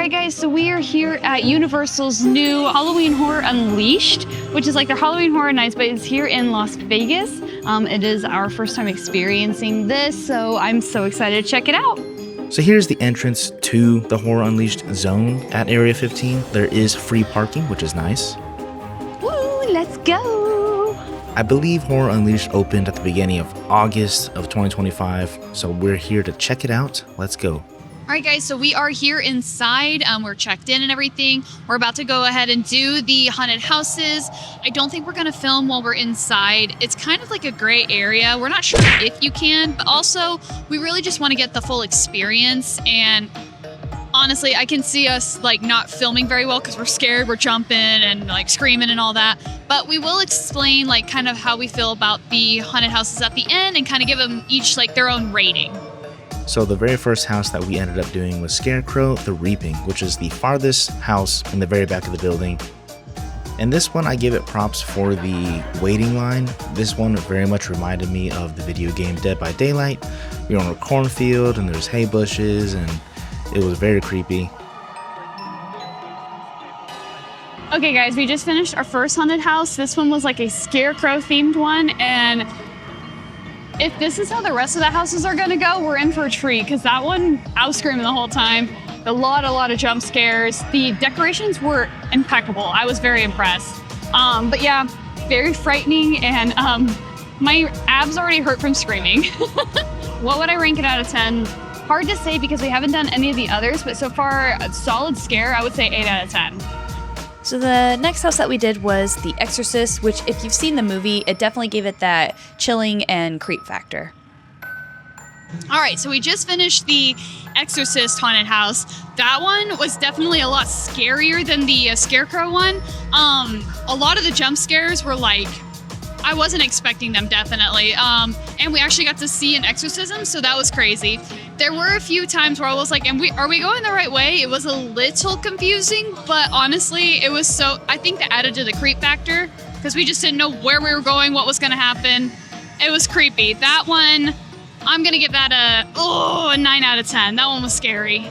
Alright guys, so we are here at Universal's new Halloween Horror Unleashed, which is like their Halloween Horror Nights, but it's here in Las Vegas. It is our first time experiencing this, so I'm so excited to check it out. So here's the entrance to the Horror Unleashed zone at Area 15. There is free parking, which is nice. Woo, let's go! I believe Horror Unleashed opened at the beginning of August of 2025, so we're here to check it out. Let's go. Alright guys, so we are here inside, we're checked in and everything. We're about to go ahead and do the haunted houses. I don't think we're gonna film while we're inside. It's kind of like a gray area. We're not sure if you can, but also we really just wanna get the full experience. And honestly, I can see us like not filming very well because we're scared, we're jumping and like screaming and all that. But we will explain like kind of how we feel about the haunted houses at the end and kind of give them each like their own rating. So the very first house that we ended up doing was Scarecrow the Reaping, which is the farthest house in the very back of the building. And this one, I give it props for the waiting line. This one very much reminded me of the video game Dead by Daylight. We were on a cornfield and there's hay bushes and it was very creepy. Okay guys, we just finished our first haunted house. This one was like a Scarecrow themed one, and if this is how the rest of the houses are gonna go, we're in for a treat, because that one, I was screaming the whole time. A lot of jump scares. The decorations were impeccable. I was very impressed. But yeah, very frightening, and my abs already hurt from screaming. What would I rank it out of 10? Hard to say because we haven't done any of the others, but so far, a solid scare, I would say 8 out of 10. So the next house that we did was The Exorcist, which if you've seen the movie, it definitely gave it that chilling and creep factor. All right, so we just finished the Exorcist haunted house. That one was definitely a lot scarier than the Scarecrow one. A lot of the jump scares were like, I wasn't expecting them, definitely. And we actually got to see an exorcism, so that was crazy. There were a few times where I was like, are we going the right way? It was a little confusing, but honestly, it was so, I think that added to the creep factor, because we just didn't know where we were going, what was gonna happen. It was creepy. That one, I'm gonna give that a 9 out of 10. That one was scary.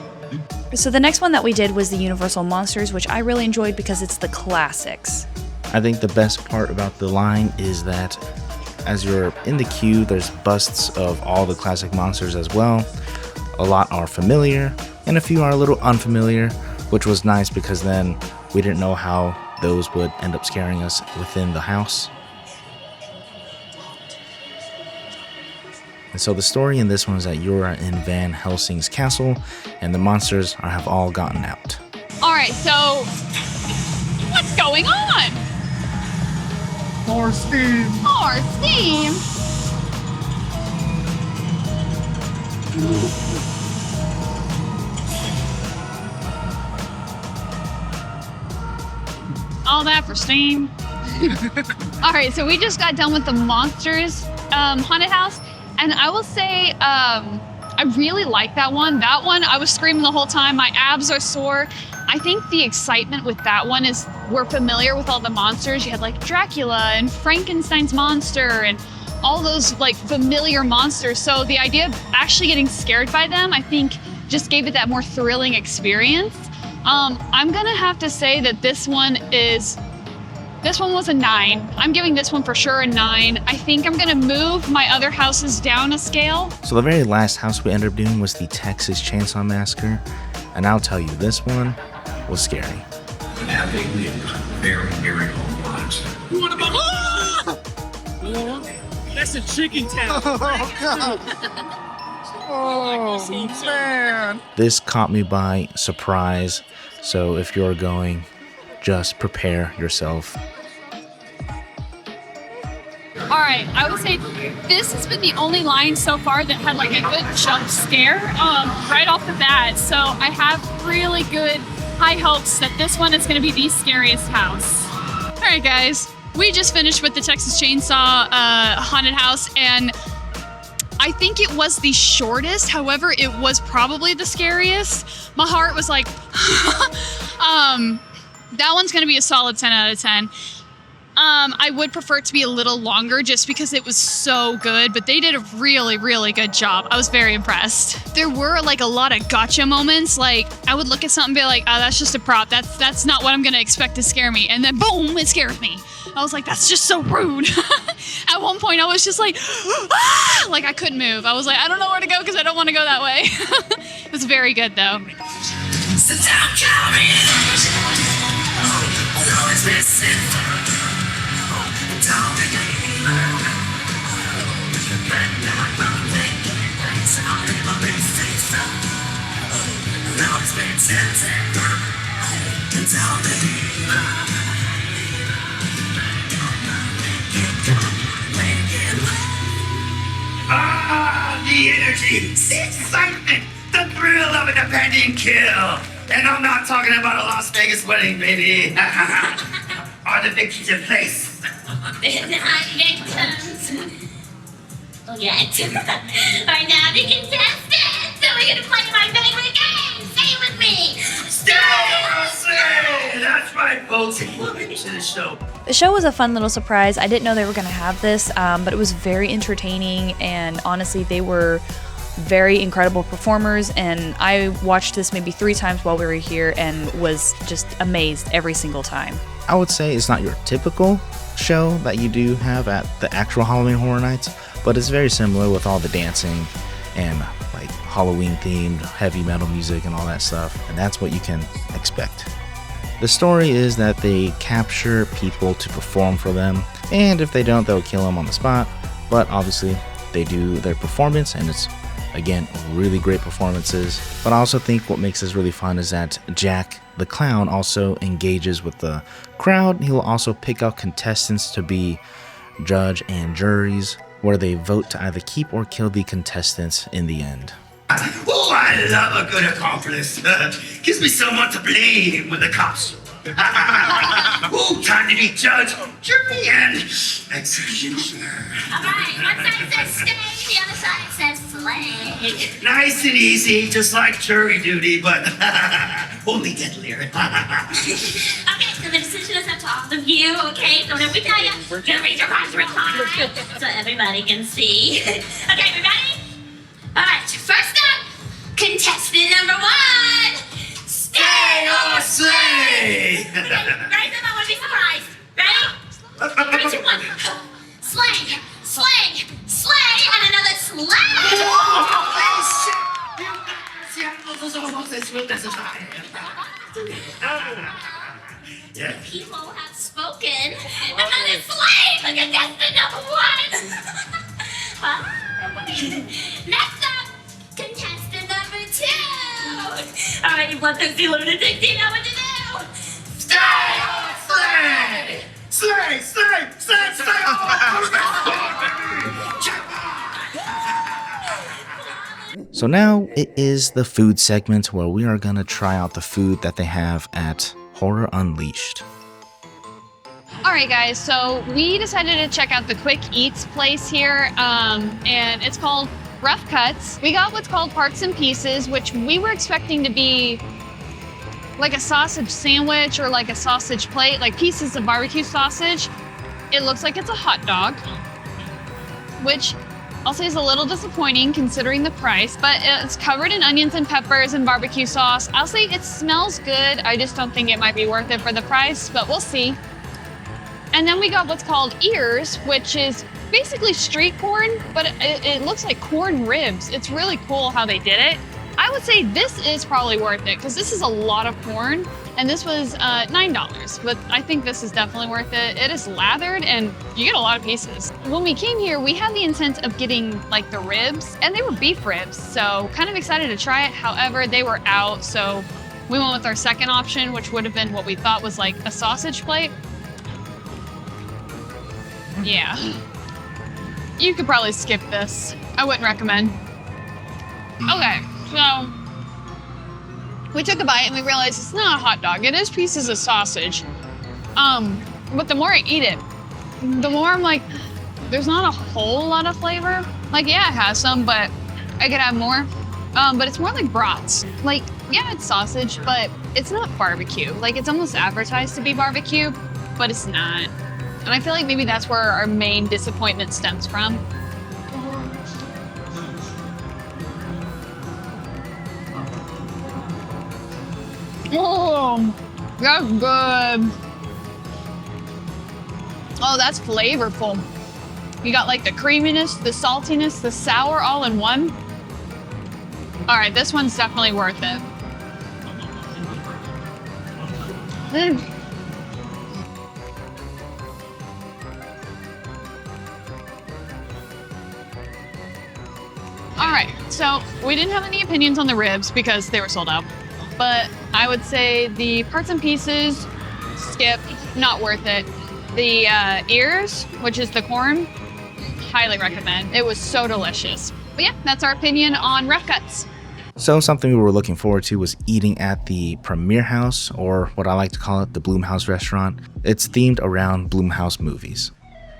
So the next one that we did was the Universal Monsters, which I really enjoyed because it's the classics. I think the best part about the line is that as you're in the queue, there's busts of all the classic monsters as well. A lot are familiar, and a few are a little unfamiliar, which was nice because then we didn't know how those would end up scaring us within the house. And so the story in this one is that you're in Van Helsing's castle, and the monsters have all gotten out. All right, so what's going on? More steam! More steam! All that for steam. All right, so we just got done with the Monsters haunted house, and I will say I really like that one. That one, I was screaming the whole time. My abs are sore. I think the excitement with that one is we're familiar with all the monsters. You had like Dracula and Frankenstein's monster and all those like familiar monsters. So the idea of actually getting scared by them, I think just gave it that more thrilling experience. I'm gonna have to say that this one was a 9. I'm giving this one for sure a 9. I think I'm gonna move my other houses down a scale. So the very last house we ended up doing was the Texas Chainsaw Massacre, and I'll tell you, this one was scary. Have they lived very long lives? What about? That's a chicken town. Oh, God. Oh, man. This caught me by surprise, so if you're going, just prepare yourself. All right, I would say this has been the only line so far that had like a good jump scare right off the bat. So I have really good high hopes that this one is gonna be the scariest house. All right, guys, we just finished with the Texas Chainsaw haunted house, and I think it was the shortest. However, it was probably the scariest. My heart was like, that one's gonna be a solid 10 out of 10. I would prefer it to be a little longer just because it was so good, but they did a really, really good job. I was very impressed. There were like a lot of gotcha moments. Like I would look at something and be like, oh, that's just a prop. That's not what I'm gonna expect to scare me. And then boom, it scared me. I was like, that's just so rude. At one point I was just like, ah! Like I couldn't move. I was like, I don't know where to go because I don't want to go that way. It was very good though. Sit down, Calvin. Always listen. Ah, the energy, the excitement, the thrill of an impending kill. And I'm not talking about a Las Vegas wedding, baby. Are the victims in place? They're not victims. Yet. Right now, the contestants. So we're gonna play my favorite game. Say it with me. Stay or slay! That's right, folks. Welcome to the show. The show was a fun little surprise. I didn't know they were going to have this, but it was very entertaining, and honestly, they were very incredible performers, and I watched this maybe 3 times while we were here and was just amazed every single time. I would say it's not your typical show that you do have at the actual Halloween Horror Nights, but it's very similar with all the dancing and like Halloween themed heavy metal music and all that stuff, and that's what you can expect. The story is that they capture people to perform for them, and if they don't, they'll kill them on the spot, but obviously they do their performance, and it's again really great performances. But I also think what makes this really fun is that Jack the Clown also engages with the crowd. He will also pick out contestants to be judge and juries, where they vote to either keep or kill the contestants in the end. Oh, I love a good accomplice. Gives me someone to blame when the cops. Oh, time to be judge, jury, and executioner. All right, one side says stay, the other side says slay. Nice and easy, just like jury duty, but only deadlier. Okay, so the decision is up to all of you, okay? So whenever we tell you, you're gonna raise your cards real high so everybody can see. Okay, we ready? All right, first up, contestant number 1. Stay or Slay! Okay, raise them, I want to be surprised. Ready? 3, 2, 1. Slay, slay, slay, and another Yeah. People have spoken. Another slay for contestant number 1. Well, next up, contestant number 2. All right, you bloodthirsty lunatics, you know what to do. Stay or slay! Slay, slay, slay, slay! So now it is the food segment where we are gonna try out the food that they have at Horror Unleashed. All right, guys, so we decided to check out the Quick Eats place here, and it's called Rough Cuts. We got what's called Parts and Pieces, which we were expecting to be like a sausage sandwich or like a sausage plate, like pieces of barbecue sausage. It looks like it's a hot dog, which I'll say is a little disappointing considering the price, but it's covered in onions and peppers and barbecue sauce. I'll say it smells good. I just don't think it might be worth it for the price, but we'll see. And then we got what's called ears, which is basically street corn, but it looks like corn ribs. It's really cool how they did it. I would say this is probably worth it because this is a lot of corn, and this was $9, but I think this is definitely worth it. It is lathered and you get a lot of pieces. When we came here, we had the intent of getting like the ribs, and they were beef ribs, so kind of excited to try it. However, they were out, so we went with our second option, which would have been what we thought was like a sausage plate. Yeah. You could probably skip this. I wouldn't recommend. Okay, so we took a bite and we realized it's not a hot dog. It is pieces of sausage. But the more I eat it, the more I'm like, there's not a whole lot of flavor. Like, yeah, it has some, but I could have more. But it's more like brats. Like, yeah, it's sausage, but it's not barbecue. Like, it's almost advertised to be barbecue, but it's not. And I feel like maybe that's where our main disappointment stems from. Oh, that's good. Oh, that's flavorful. You got like the creaminess, the saltiness, the sour all in one. All right, this one's definitely worth it. All right, so we didn't have any opinions on the ribs because they were sold out. But I would say the parts and pieces, skip, not worth it. The ears, which is the corn, highly recommend. It was so delicious. But yeah, that's our opinion on rough cuts. So something we were looking forward to was eating at the Premiere House, or what I like to call it, the Blumhouse restaurant. It's themed around Blumhouse movies.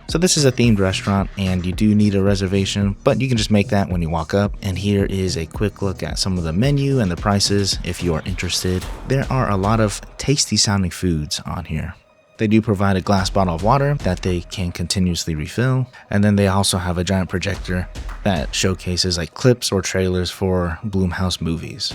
So this is a themed restaurant and you do need a reservation, but you can just make that when you walk up. And here is a quick look at some of the menu and the prices if you are interested. There are a lot of tasty sounding foods on here. They do provide a glass bottle of water that they can continuously refill. And then they also have a giant projector that showcases like clips or trailers for Blumhouse movies.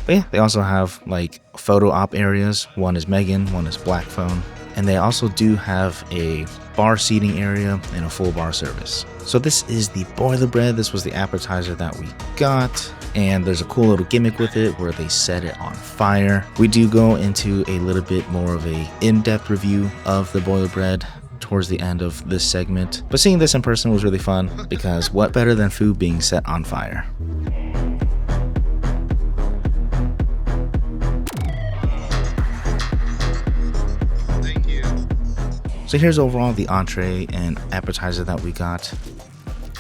But yeah, they also have like photo op areas. One is Megan, one is Black Phone. And they also do have a bar seating area and a full bar service. So this is the boiler bread. This was the appetizer that we got. And there's a cool little gimmick with it where they set it on fire. We do go into a little bit more of a in-depth review of the boiler bread towards the end of this segment. But seeing this in person was really fun because what better than food being set on fire? So here's overall the entree and appetizer that we got.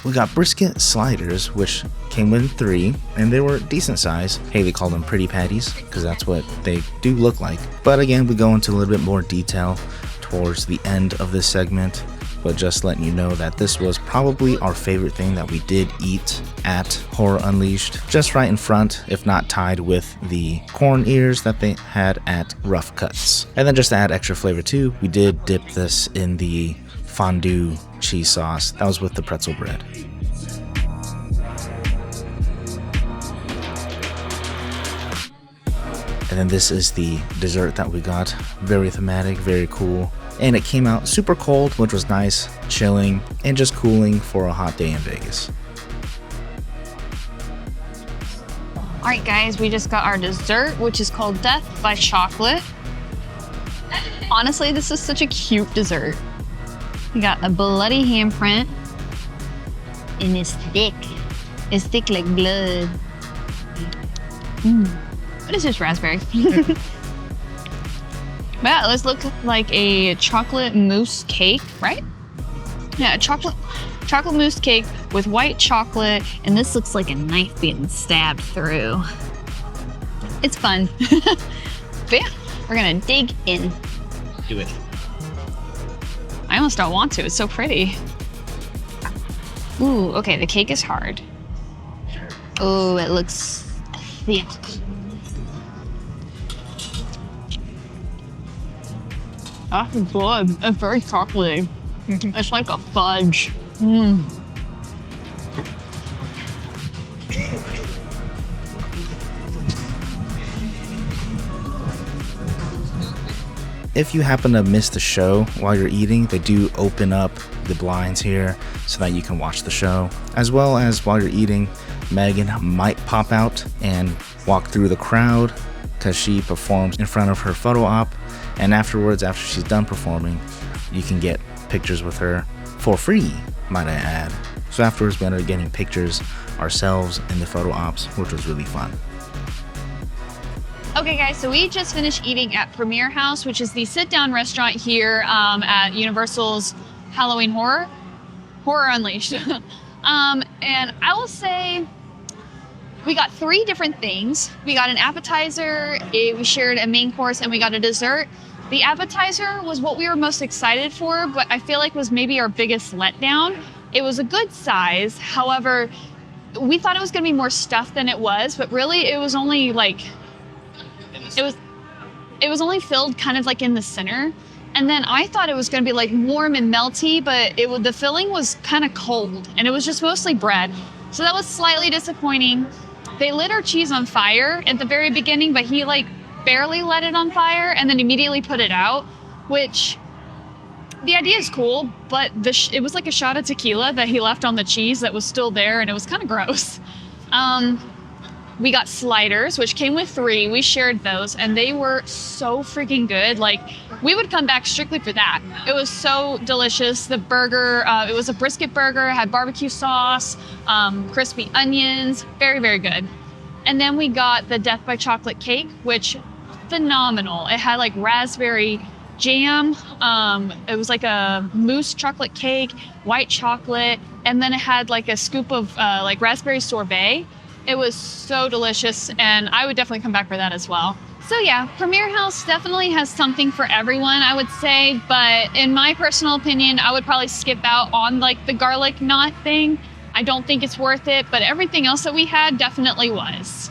We got brisket sliders, which came in 3, and they were decent size. Hey, they call them pretty patties, because that's what they do look like. But again, we go into a little bit more detail towards the end of this segment. But just letting you know that this was probably our favorite thing that we did eat at Horror Unleashed. Just right in front, if not tied with the corn ears that they had at Rough Cuts. And then just to add extra flavor too, we did dip this in the fondue cheese sauce. That was with the pretzel bread. And then this is the dessert that we got. Very thematic, very cool. And it came out super cold, which was nice, chilling, and just cooling for a hot day in Vegas. All right, guys, we just got our dessert, which is called Death by Chocolate. Honestly, this is such a cute dessert. We got a bloody handprint, and it's thick. It's thick like blood. What is this, raspberry? Yeah, this looks like a chocolate mousse cake, right? Yeah, chocolate mousse cake with white chocolate, and this looks like a knife being stabbed through. It's fun. But yeah, we're gonna dig in. Do it. I almost don't want to, it's so pretty. Ooh, okay, the cake is hard. Oh, it looks thick. That's good. It's very chocolatey. It's like a fudge. If you happen to miss the show while you're eating, they do open up the blinds here so that you can watch the show. As well as while you're eating, Megan might pop out and walk through the crowd because she performs in front of her photo op. And afterwards, after she's done performing, you can get pictures with her for free, might I add. So afterwards, we ended up getting pictures ourselves in the photo ops, which was really fun. Okay, guys, so we just finished eating at Premiere House, which is the sit-down restaurant here at Universal's Halloween Horror Unleashed. And I will say we got 3 different things. We got an appetizer, we shared a main course, and we got a dessert. The appetizer was what we were most excited for, but I feel like was maybe our biggest letdown. It was a good size. However, we thought it was gonna be more stuff than it was, but really it was only like, it was only filled kind of like in the center. And then I thought it was going to be like warm and melty, but the filling was kind of cold, and it was just mostly bread. So that was slightly disappointing. They lit our cheese on fire at the very beginning, but he like barely let it on fire and then immediately put it out, which the idea is cool, but it was like a shot of tequila that he left on the cheese that was still there, and it was kind of gross. We got sliders, which came with 3. We shared those, and they were so freaking good. Like, we would come back strictly for that. It was so delicious. The burger, it was a brisket burger, had barbecue sauce, crispy onions, very, very good. And then we got the Death by Chocolate cake, which phenomenal. It had like raspberry jam. It was like a mousse chocolate cake, white chocolate, and then it had like a scoop of like raspberry sorbet. It was so delicious, and I would definitely come back for that as well. So yeah, Premier House definitely has something for everyone, I would say, but in my personal opinion, I would probably skip out on like the garlic knot thing. I don't think it's worth it, but everything else that we had definitely was.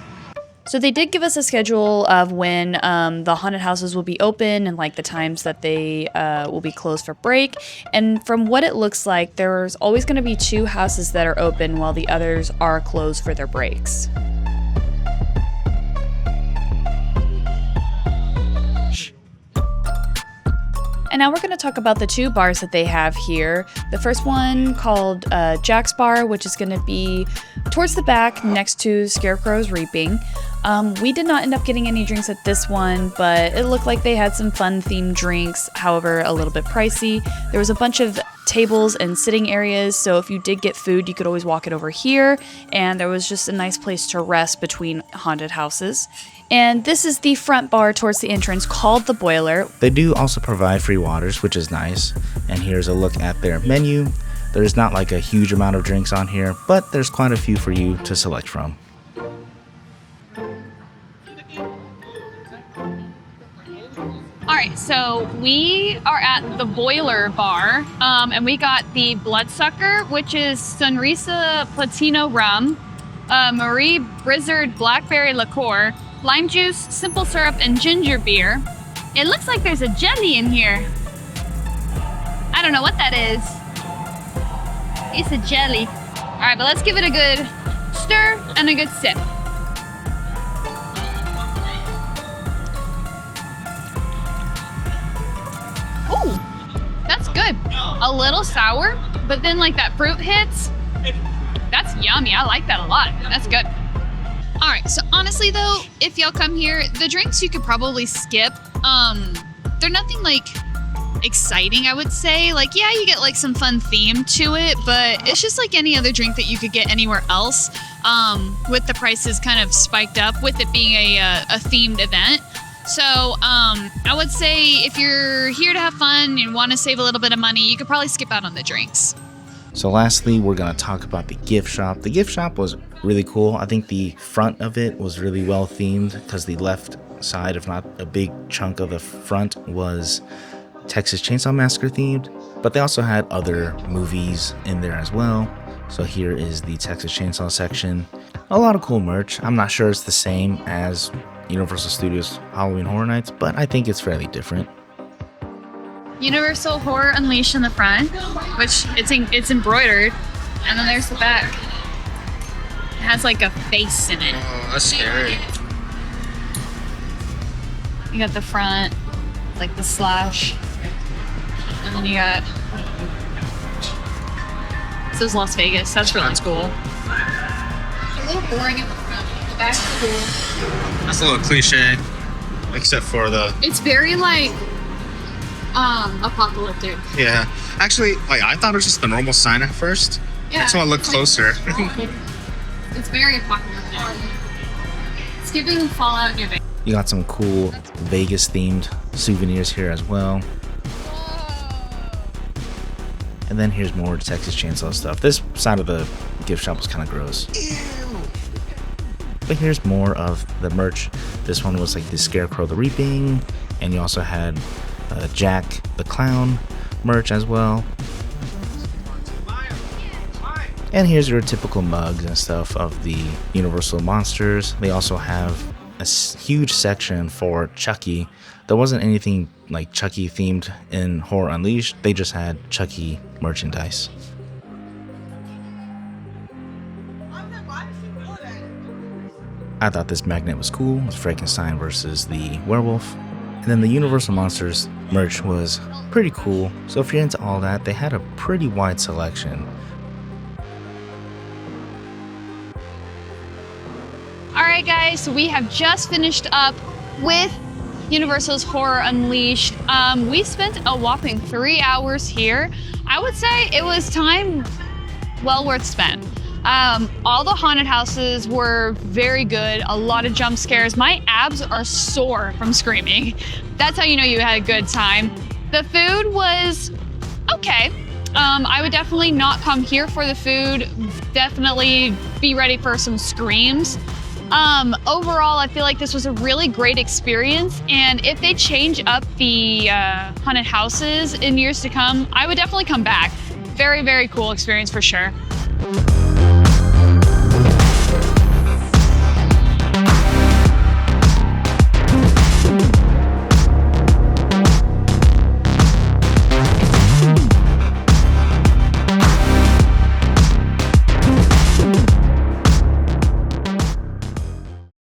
So they did give us a schedule of when the haunted houses will be open and like the times that they will be closed for break. And from what it looks like, there's always going to be 2 houses that are open while the others are closed for their breaks. And now we're going to talk about the 2 bars that they have here. The first one called Jack's Bar, which is going to be towards the back next to Scarecrow's Reaping. We did not end up getting any drinks at this one, but it looked like they had some fun themed drinks, however, a little bit pricey. There was a bunch of tables and sitting areas, so if you did get food, you could always walk it over here, and there was just a nice place to rest between haunted houses. And this is the front bar towards the entrance called the Boiler. They do also provide free waters, which is nice. And here's a look at their menu. There's not like a huge amount of drinks on here, but there's quite a few for you to select from. All right, so we are at the Boiler Bar, and we got the Bloodsucker, which is Sunrisa Platino Rum, Marie Blizzard Blackberry Liqueur, lime juice, simple syrup, and ginger beer. It looks like there's a jelly in here. I don't know what that is. It's a jelly. All right, but let's give it a good stir and a good sip. Ooh, that's good. A little sour, but then like that fruit hits. That's yummy. I like that a lot. That's good. All right, so honestly though, if y'all come here, the drinks you could probably skip. They're nothing like exciting, I would say. Like, yeah, you get like some fun theme to it, but it's just like any other drink that you could get anywhere else, with the prices kind of spiked up with it being a themed event. So I would say if you're here to have fun and want to save a little bit of money, you could probably skip out on the drinks. So lastly, we're going to talk about the gift shop. The gift shop was really cool. I think the front of it was really well themed because the left side, if not a big chunk of the front, was Texas Chainsaw Massacre themed. But they also had other movies in there as well. So here is the Texas Chainsaw section. A lot of cool merch. I'm not sure it's the same as Universal Studios Halloween Horror Nights, but I think it's fairly different. Universal Horror Unleashed in the front, which it's embroidered, and then there's the back. It has like a face in it. Oh, that's scary. You got the front, like the slash, and then you got. This is Las Vegas. That's really cool. A little boring in the front. The back's cool. That's a little cliche, except for the. It's very like. Apocalyptic. Yeah. Actually, like I thought it was just the normal sign at first. Yeah. Until I looked closer. It's very apocalyptic. It's giving Fallout New Vegas. You got some cool Vegas themed souvenirs here as well. And then here's more Texas Chainsaw stuff. This side of the gift shop was kind of gross. But here's more of the merch. This one was like the Scarecrow the Reaping, and you also had Jack the Clown merch as well. And here's your typical mugs and stuff of the Universal monsters. They also have a huge section for Chucky. There wasn't anything like Chucky themed in Horror Unleashed. They just had Chucky merchandise. I thought this magnet was cool. It was Frankenstein versus the werewolf. And then the Universal Monsters merch was pretty cool. So if you're into all that, they had a pretty wide selection. Alright guys, so we have just finished up with Universal's Horror Unleashed. We spent a whopping 3 hours here. I would say it was time well worth spent. All the haunted houses were very good, a lot of jump scares. My abs are sore from screaming. That's how you know you had a good time. The food was okay. I would definitely not come here for the food. Definitely be ready for some screams. Overall, I feel like this was a really great experience, and if they change up the haunted houses in years to come, I would definitely come back. Very, very cool experience for sure.